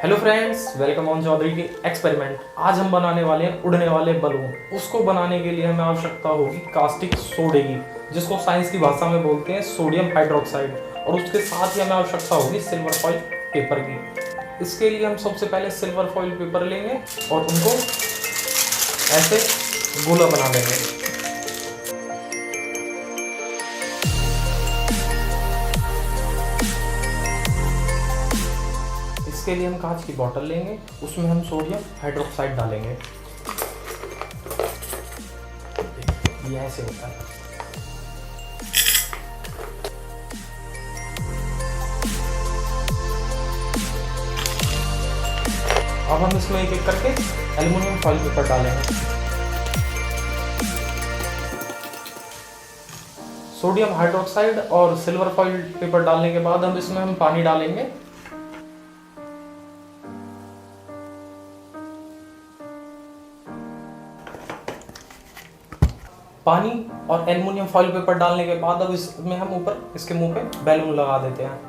Hello friends, welcome on Chaudhary के experiment. आज हम बनाने वाले हैं उड़ने वाले बलून। उसको बनाने के लिए हमें आवश्यकता होगी कास्टिक सोडे की, जिसको साइंस की भाषा में बोलते हैं सोडियम हाइड्रोक्साइड, और उसके साथ ही हमें आवश्यकता होगी सिल्वर फॉइल पेपर की। इसके लिए हम सबसे पहले सिल्वर फॉइल पेपर लेंगे और उनको ऐसे गोला बना लेंगे। इसके लिए हम कांच की बोतल लेंगे, उसमें हम सोडियम हाइड्रोक्साइड डालेंगे। ये ऐसे होता है। अब हम इसमें एक एक करके एल्युमिनियम फॉइल पेपर डालेंगे। सोडियम हाइड्रोक्साइड और सिल्वर फॉइल पेपर डालने के बाद हम इसमें पानी डालेंगे। पानी और एल्युमिनियम फॉइल पेपर डालने के बाद अब इसमें हम ऊपर इसके मुंह पे बैलून लगा देते हैं।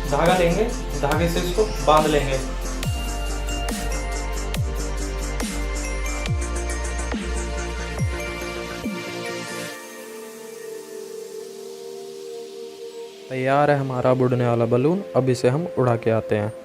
धागा लेंगे, धागे से इसको बांध लेंगे। तैयार है हमारा उड़ने वाला बलून। अब इसे हम उड़ा के आते हैं।